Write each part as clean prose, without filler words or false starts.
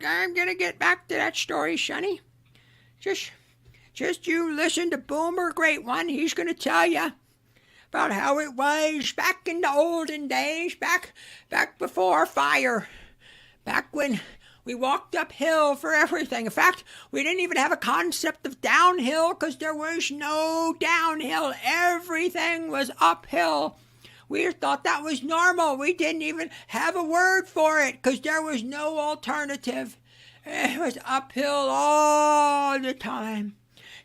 I'm gonna get back to that story, Sonny. Just, just you listen to Boomer, Great One. He's gonna tell you about how it was back in the olden days, back before fire, back when we walked uphill for everything. In fact, we didn't even have a concept of downhill because there was no downhill. Everything was uphill. We thought that was normal. We didn't even have a word for it because there was no alternative. It was uphill all the time.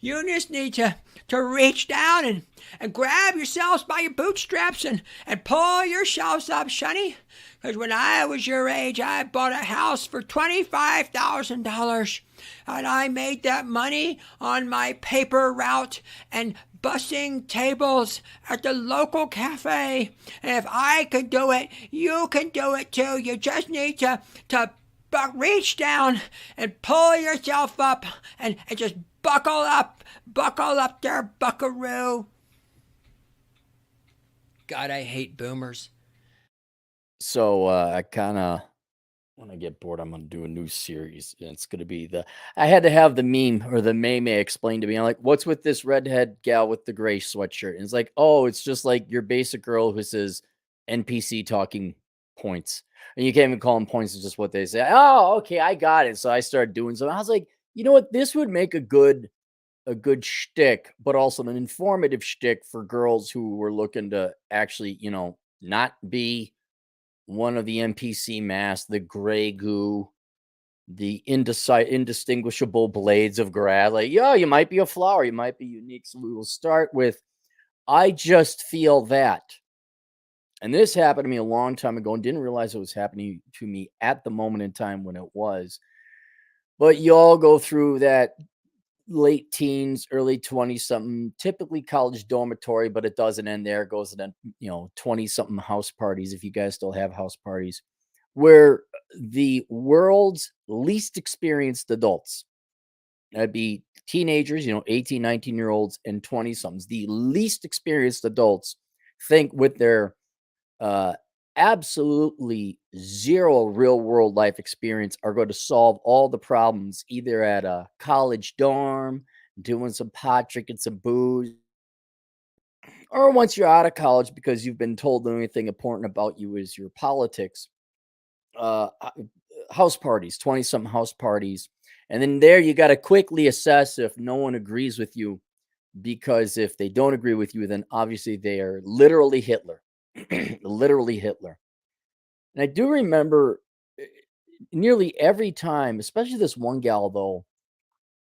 You just need to reach down and grab yourselves by your bootstraps and pull yourselves up, Sonny. Because when I was your age, I bought a house for $25,000. And I made that money on my paper route and bussing tables at the local cafe. And if I could do it, you can do it too. You just need to reach down and pull yourself up and just buckle up there, buckaroo. God, I hate boomers. So I kind of, when I get bored, I'm going to do a new series. And it's going to be I had to have the meme or the meme explained to me. I'm like, what's with this redhead gal with the gray sweatshirt? And it's like, oh, it's just like your basic girl who says NPC talking points. And you can't even call them points. It's just what they say. Oh, okay, I got it. So I started doing so. I was like, you know what? This would make a good shtick, but also an informative shtick for girls who were looking to actually, not be one of the NPC masks, the gray goo, the indistinguishable blades of grass. Like, yeah, you might be a flower, you might be unique. So we will start with I just feel that. And this happened to me a long time ago and didn't realize it was happening to me at the moment in time when it was. But you all go through that late teens, early 20 something, typically college dormitory, but it doesn't end there. It goes to 20 something house parties, if you guys still have house parties, where the world's least experienced adults, that'd be teenagers, 18, 19-year-olds and 20 somethings, the least experienced adults think with their uh, absolutely zero real world life experience are going to solve all the problems either at a college dorm, doing some pot, drinking some booze, or once you're out of college because you've been told the only thing important about you is your politics. Uh, House parties, 20 something house parties. And then there you got to quickly assess if no one agrees with you, because if they don't agree with you, then obviously they are literally Hitler. Literally Hitler. And I do remember nearly every time, especially this one gal though,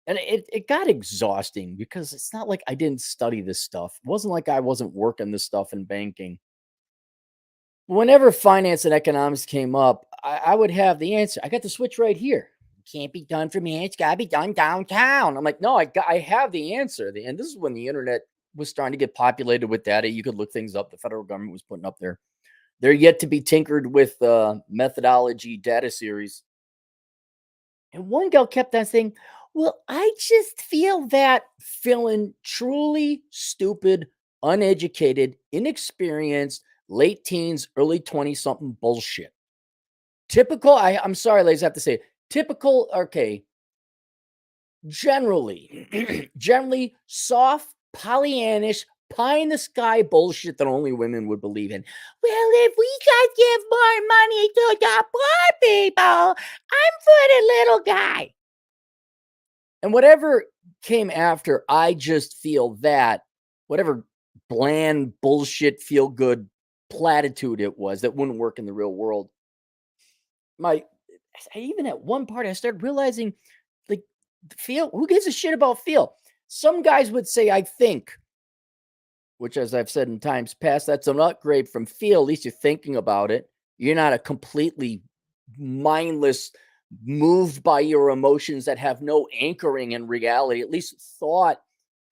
and it got exhausting because it's not like I didn't study this stuff. It wasn't like I wasn't working this stuff in banking. Whenever finance and economics came up, I would have the answer. I got the switch right here. Can't be done from here. It's got to be done downtown. I'm like, no, I have the answer. And this is when the internet was starting to get populated with data. You could look things up. The federal government was putting up there. They're yet to be tinkered with methodology data series. And one gal kept on saying, well, I just feel that, feeling truly stupid, uneducated, inexperienced, late teens, early 20 something bullshit. Typical, I'm sorry, ladies, I have to say, typical, okay, generally soft, Pollyannish, pie in the sky bullshit that only women would believe in. Well, if we could give more money to the poor people, I'm for the little guy. And whatever came after, I just feel that, whatever bland bullshit, feel good platitude it was that wouldn't work in the real world. Even at one part, I started realizing, like, feel, who gives a shit about feel? Some guys would say, I think, which, as I've said in times past, that's an upgrade from feel. At least you're thinking about it. You're not a completely mindless, moved by your emotions that have no anchoring in reality. At least thought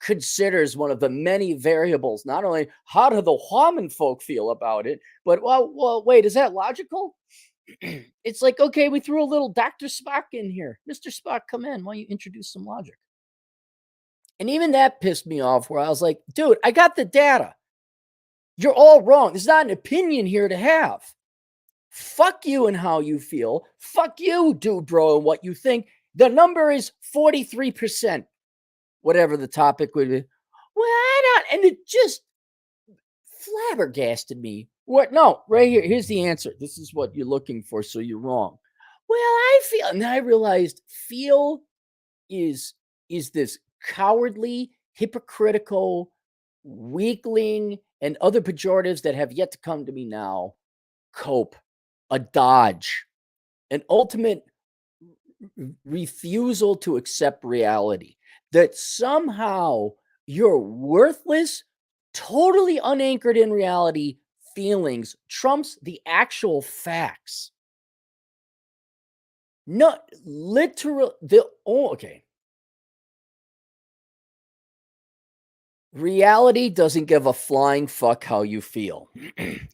considers one of the many variables. Not only how do the woman folk feel about it, but well, wait, is that logical? It's like, okay, we threw a little Dr. Spock in here. Mr. Spock, come in. Why don't you introduce some logic? And even that pissed me off, where I was like, dude, I got the data. You're all wrong. There's not an opinion here to have. Fuck you and how you feel. Fuck you, dude, bro, and what you think. The number is 43%, whatever the topic would be. Well, I don't, and it just flabbergasted me. What? No, right here. Here's the answer. This is what you're looking for, so you're wrong. Well, I feel, and then I realized feel is this cowardly, hypocritical, weakling, and other pejoratives that have yet to come to me now. Cope, a dodge, an ultimate refusal to accept reality that somehow you're worthless, totally unanchored in reality feelings trumps the actual facts. Not literal. Okay. Reality doesn't give a flying fuck how you feel.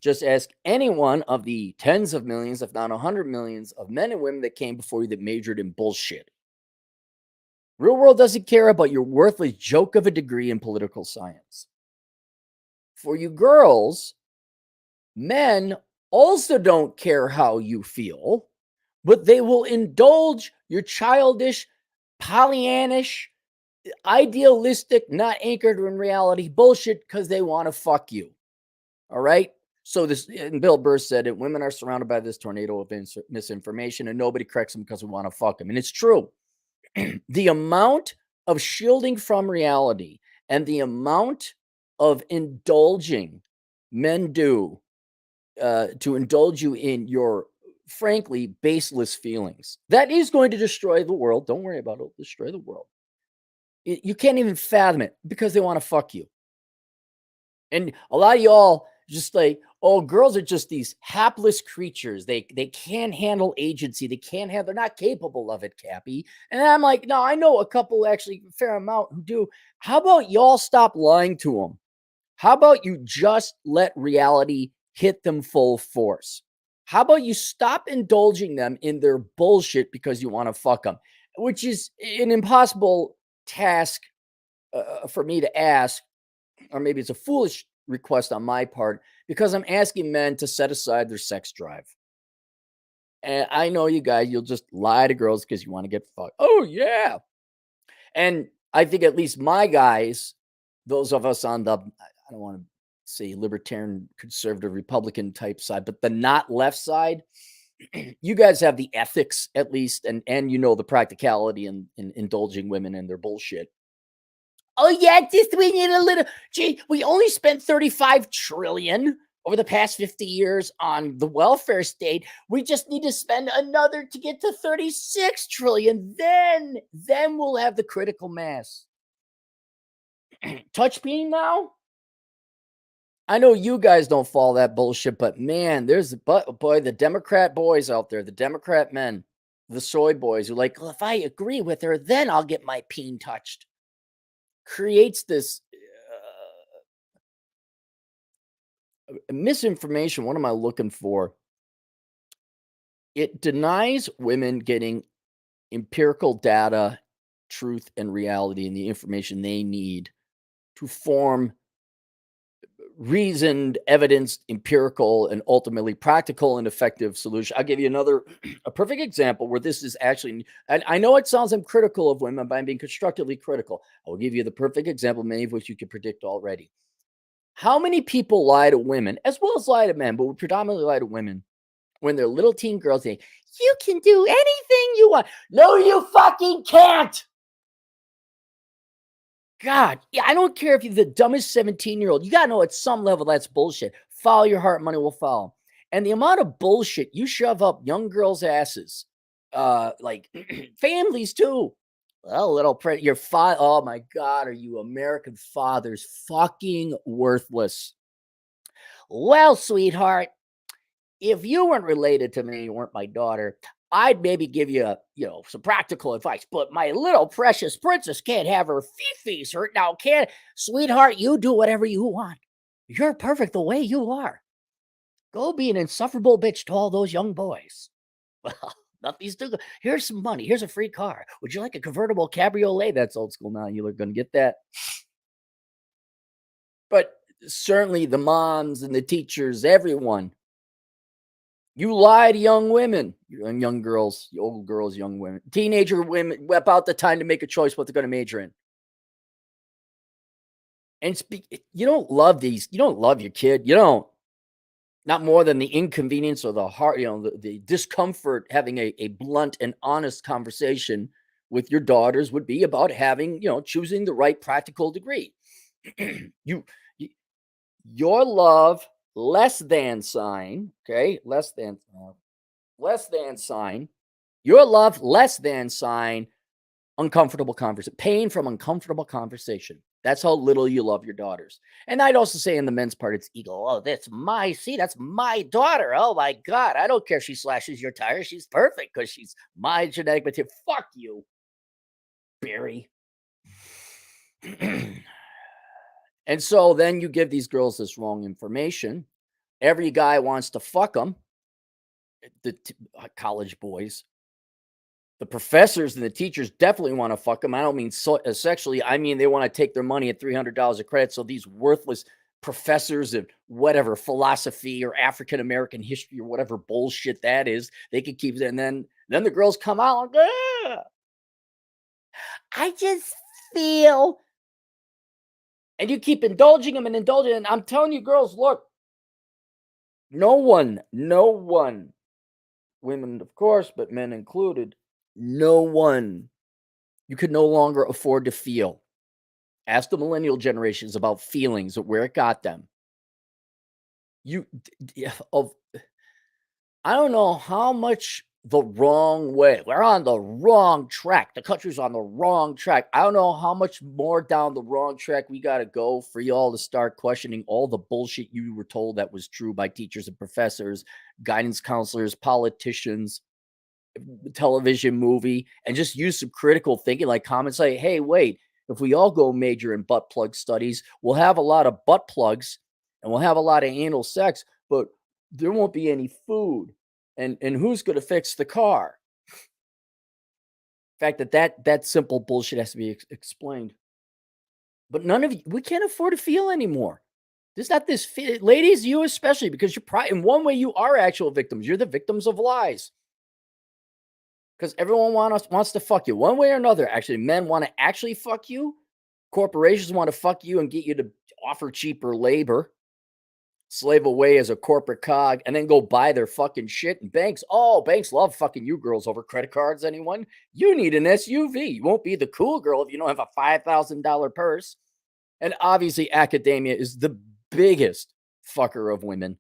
Just ask any one of the tens of millions, if not 100 millions, of men and women that came before you that majored in bullshit. Real world doesn't care about your worthless joke of a degree in political science. For you girls, men also don't care how you feel, but they will indulge your childish, Pollyannish, idealistic, not anchored in reality bullshit because they want to fuck you. All right. So this, and Bill Burr said it, women are surrounded by this tornado of misinformation and nobody corrects them because we want to fuck them. And it's true. The amount of shielding from reality and the amount of indulging men do to indulge you in your frankly baseless feelings, that is going to destroy the world. Don't worry about it. It'll destroy the world. You can't even fathom it because they want to fuck you. And a lot of y'all just like, oh, girls are just these hapless creatures. They can't handle agency. They're not capable of it, Cappy. And I'm like, no, I know a couple, actually a fair amount who do. How about y'all stop lying to them? How about you just let reality hit them full force? How about you stop indulging them in their bullshit because you want to fuck them, which is an impossible task for me to ask, or maybe it's a foolish request on my part, because I'm asking men to set aside their sex drive. And I know you guys, you'll just lie to girls because you want to get fucked. Oh, yeah. And I think at least my guys, those of us on the, I don't want to say libertarian, conservative, Republican type side, but the not left side, you guys have the ethics at least, and you know the practicality in indulging women in their bullshit. Oh yeah, just we need a little. Gee, we only spent 35 trillion over the past 50 years on the welfare state. We just need to spend another to get to 36 trillion. Then we'll have the critical mass. Touch beam now. I know you guys don't follow that bullshit, but man, there's boy, the Democrat boys out there, the Democrat men, the soy boys who like, well, if I agree with her, then I'll get my peen touched. Creates this misinformation. What am I looking for? It denies women getting empirical data, truth, and reality, and the information they need to form reasoned, evidenced, empirical, and ultimately practical and effective solution. I'll give you a perfect example where this is actually, and I know it sounds I'm critical of women, but I'm being constructively critical. I will give you the perfect example, many of which you can predict already. How many people lie to women, as well as lie to men, but we predominantly lie to women, when they're little teen girls saying, you can do anything you want. No, you fucking can't. God, yeah, I don't care if you're the dumbest 17-year-old. You got to know at some level that's bullshit. Follow your heart, money will follow. And the amount of bullshit you shove up young girls' asses, like families too. Well, your father, oh my God, are you American fathers fucking worthless? Well, sweetheart, if you weren't related to me, you weren't my daughter, I'd maybe give you, some practical advice. But my little precious princess can't have her fifis hurt now, can't? Sweetheart, you do whatever you want. You're perfect the way you are. Go be an insufferable bitch to all those young boys. Well, nothing's too good. Here's some money. Here's a free car. Would you like a convertible cabriolet? That's old school now. You're going to get that. But certainly the moms and the teachers, everyone, You lie to young women, young girls, old girls, young women, teenager women about the time to make a choice what they're going to major in. And you don't love these. You don't love your kid. You don't. Not more than the inconvenience or the heart, the discomfort having a blunt and honest conversation with your daughters would be about having, choosing the right practical degree. you, y- your love less than sign, okay, less than sign, your love less than sign, uncomfortable conversation, pain from uncomfortable conversation. That's how little you love your daughters. And I'd also say in the men's part, it's ego. Oh, that's my daughter. Oh my God. I don't care if she slashes your tires. She's perfect because she's my genetic material. Fuck you, Barry. And so then you give these girls this wrong information. Every guy wants to fuck them, college boys. The professors and the teachers definitely want to fuck them. I don't mean sexually. I mean, they want to take their money at $300 a credit. So these worthless professors of whatever philosophy or African American history or whatever bullshit that is, they could keep it. And then the girls come out like, I just feel. And you keep indulging them and indulging. And I'm telling you, girls, look, no one, women, of course, but men included, no one, you could no longer afford to feel. Ask the millennial generations about feelings, where it got them. I don't know how much the wrong way. We're on the wrong track. The country's on the wrong track. I don't know how much more down the wrong track we got to go for y'all to start questioning all the bullshit you were told that was true by teachers and professors, guidance counselors, politicians, television, movie, and just use some critical thinking, like comments like, hey, wait, if we all go major in butt plug studies, we'll have a lot of butt plugs and we'll have a lot of anal sex, but there won't be any food. And who's going to fix the car? In fact, that simple bullshit has to be explained. But none of you, we can't afford to feel anymore. There's not this, ladies, you especially, because you're probably, in one way, you are actual victims. You're the victims of lies. Because everyone wants to fuck you one way or another. Actually, men want to actually fuck you. Corporations want to fuck you and get you to offer cheaper labor, slave away as a corporate cog, and then go buy their fucking shit. And banks love fucking you girls over credit cards. Anyone? You need an SUV. You won't be the cool girl if you don't have a $5,000 purse. And obviously, academia is the biggest fucker of women.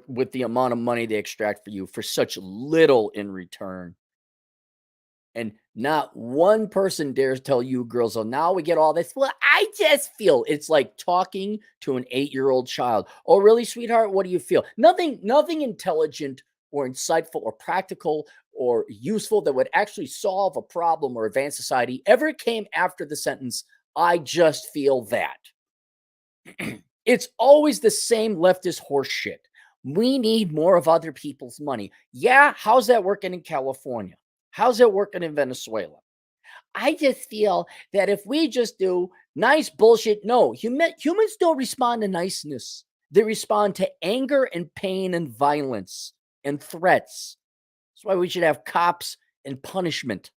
With the amount of money they extract for you for such little in return. And not one person dares tell you girls, oh, now we get all this. Well, I just feel. It's like talking to an 8-year-old child. Oh, really, sweetheart? What do you feel? Nothing intelligent or insightful or practical or useful that would actually solve a problem or advance society ever came after the sentence, I just feel that. It's always the same leftist horse shit. We need more of other people's money. Yeah, how's that working in California? How's it working in Venezuela? I just feel that if we just do nice bullshit, no, humans don't respond to niceness. They respond to anger and pain and violence and threats. That's why we should have cops and punishment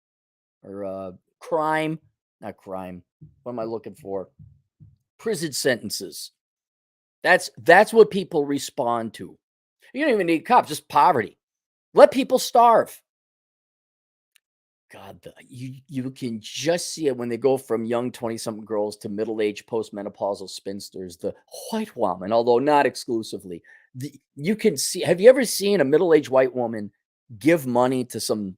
or crime, not crime. What am I looking for? Prison sentences. That's what people respond to. You don't even need cops, just poverty. Let people starve. God, you can just see it when they go from young 20-something girls to middle-aged postmenopausal spinsters, the white woman, although not exclusively. You can see, have you ever seen a middle-aged white woman give money to some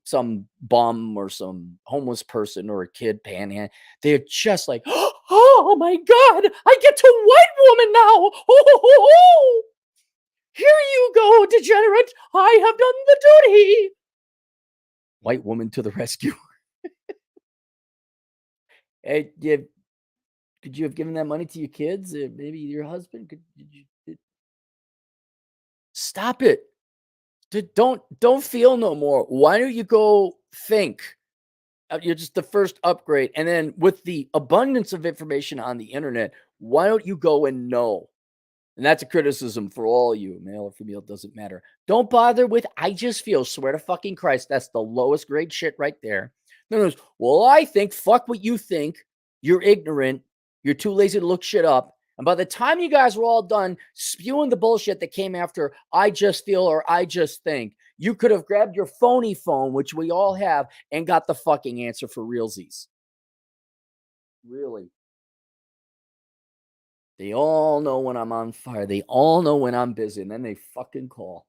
bum or some homeless person or a kid panhandle? They're just like, oh my God, I get to white woman now. Oh, here you go, degenerate. I have done the duty. White woman to the rescue. Hey, could you have given that money to your kids? Maybe your husband? Stop it. Don't feel no more. Why don't you go think? You're just the first upgrade. And then with the abundance of information on the internet, why don't you go and know? And that's a criticism for all you, male or female, doesn't matter. Don't bother with I just feel, swear to fucking Christ, that's the lowest grade shit right there. Then there's, well, I think, fuck what you think. You're ignorant. You're too lazy to look shit up. And by the time you guys were all done spewing the bullshit that came after I just feel or I just think, you could have grabbed your phony phone, which we all have, and got the fucking answer for realsies. Really. They all know when I'm on fire. They all know when I'm busy, and then they fucking call.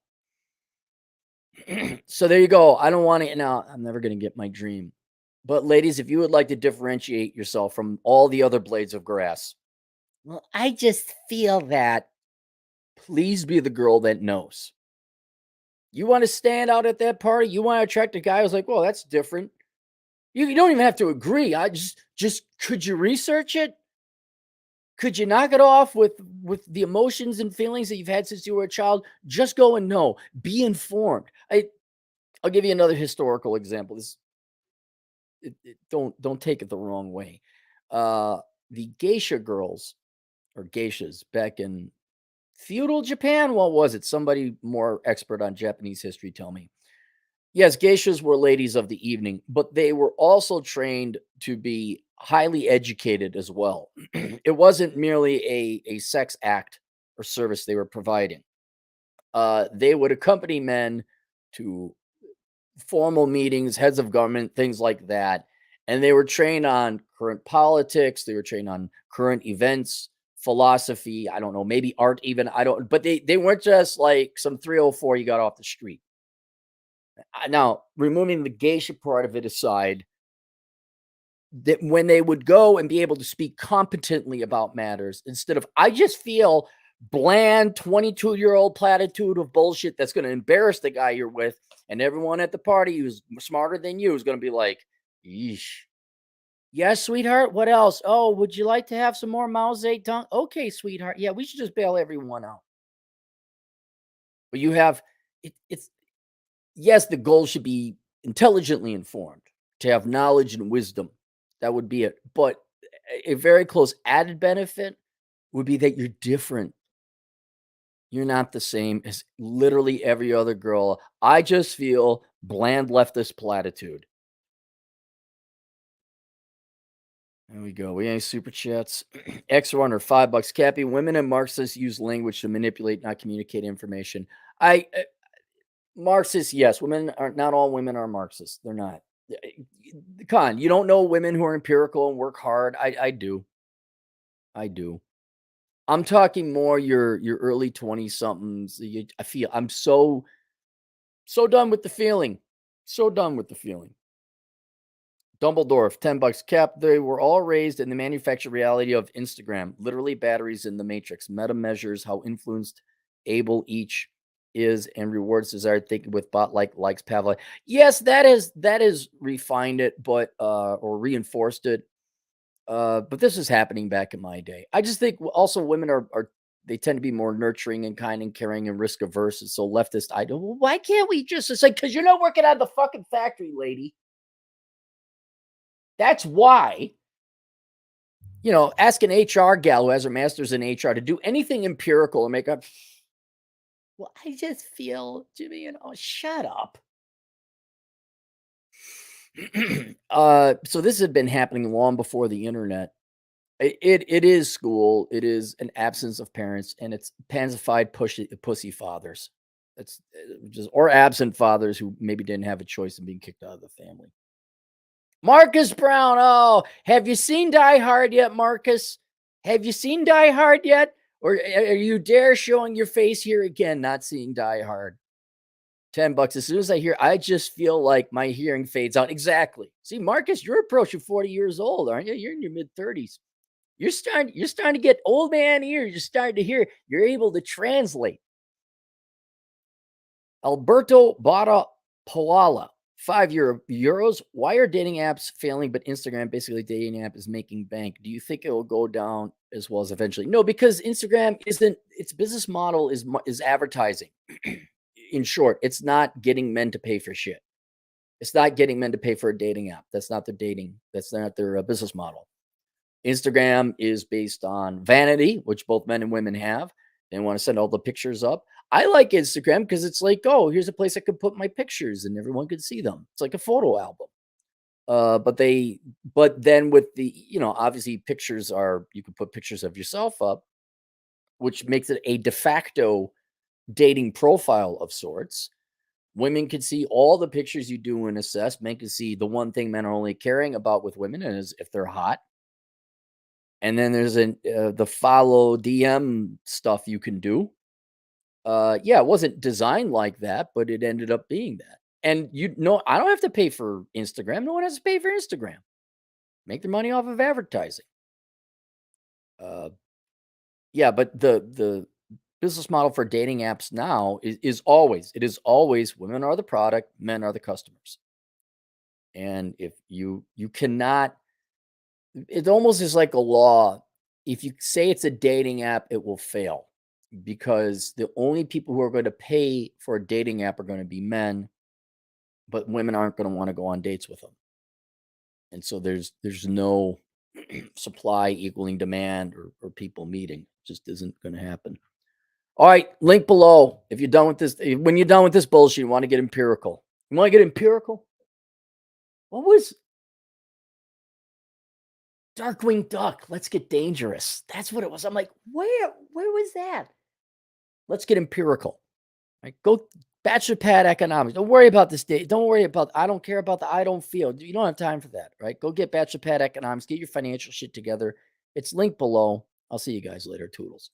So there you go. I don't want it now. I'm never going to get my dream. But ladies, if you would like to differentiate yourself from all the other blades of grass, well, I just feel that. Please be the girl that knows. You want to stand out at that party? You want to attract a guy who's like, well, that's different. You don't even have to agree. I just could you research it? Could you knock it off with the emotions and feelings that you've had since you were a child? Just go and know. Be informed. I'll give you another historical example. Don't take it the wrong way. The Geisha Girls or geishas back in feudal Japan. What was it? Somebody more expert on Japanese history tell me. Yes, geishas were ladies of the evening, but they were also trained to be highly educated as well. It wasn't merely a sex act or service they were providing. They would accompany men to formal meetings, heads of government, things like that. And they were trained on current politics, they were trained on current events, philosophy, I don't know, maybe art even. I don't, but they weren't just like some 304 you got off the street. Now, removing the geisha part of it aside, that when they would go and be able to speak competently about matters instead of, I just feel bland 22-year-old platitude of bullshit that's going to embarrass the guy you're with. And everyone at the party who's smarter than you is going to be like, yeesh. Yes, sweetheart. What else? Oh, would you like to have some more Mao Zedong? Okay, sweetheart. Yeah, we should just bail everyone out. But you have, it's, yes, the goal should be intelligently informed, to have knowledge and wisdom. That would be it. But a very close added benefit would be that you're different. You're not the same as literally every other girl. I just feel bland leftist platitude. There we go. We ain't super chats. X runner, $5. Cappy. Women and Marxists use language to manipulate, not communicate information. Marxists, yes. Women are not all women are Marxists. They're not. Con, you don't know women who are empirical and work hard. I do. I do. I'm talking more your early 20 somethings. I feel I'm so done with the feeling. So done with the feeling. Dumbledore, $10. Cap. They were all raised in the manufactured reality of Instagram, literally batteries in the matrix. Meta measures how influenced able each is and rewards desired thinking with bot likes Pavlov. Yes, that is refined it, but or reinforced it. But this is happening back in my day. I just think also women are they tend to be more nurturing and kind and caring and risk averse. And so leftist, I don't. Well, why can't we just? It's like because you're not working out of the fucking factory, lady. That's why, ask an HR gal who has her master's in HR to do anything empirical and make up. Well, I just feel, Jimmy, shut up. So this had been happening long before the internet. It is school. It is an absence of parents, and it's pansified pussy fathers. It's just or absent fathers who maybe didn't have a choice in being kicked out of the family. Marcus Brown. Oh, have you seen Die Hard yet, Marcus? Have you seen Die Hard yet? Or are you dare showing your face here again, not seeing Die Hard? $10. As soon as I hear, I just feel like my hearing fades out. Exactly. See, Marcus, you're approaching 40 years old, aren't you? You're in your mid-30s. You're starting to get old man ears. You're starting to hear. You're able to translate. Alberto Barra Poala. €5. Why are dating apps failing, but Instagram, basically dating app, is making bank? Do you think it will go down as well as eventually? No, because Instagram isn't, its business model is advertising. In short, it's not getting men to pay for shit. It's not getting men to pay for a dating app. That's not their dating. That's not their business model. Instagram is based on vanity, which both men and women have, They want to send all the pictures up. I like Instagram because it's like, oh, here's a place I could put my pictures and everyone could see them. It's like a photo album. But then with the, obviously pictures are, you can put pictures of yourself up, which makes it a de facto dating profile of sorts. Women can see all the pictures you do and assess. Men can see the one thing men are only caring about with women is if they're hot. And then there's the follow DM stuff you can do. Yeah, it wasn't designed like that, but it ended up being that. And I don't have to pay for Instagram. No one has to pay for Instagram. Make their money off of advertising. Yeah, but the business model for dating apps now is always women are the product, men are the customers. And if you cannot, it almost is like a law. If you say it's a dating app, it will fail because the only people who are going to pay for a dating app are going to be men, but women aren't going to want to go on dates with them. And so there's no supply equaling demand or people meeting. Just isn't going to happen. All right, link below if you're done with this. When you're done with this bullshit, you want to get empirical. You want to get empirical? What was Darkwing Duck? Let's get dangerous. That's what it was. I'm like, where was that? Let's get empirical. Right? Go bachelor pad economics. Don't worry about this date. Don't worry about, I don't care about the I don't feel. You don't have time for that, right? Go get bachelor pad economics. Get your financial shit together. It's linked below. I'll see you guys later. Toodles.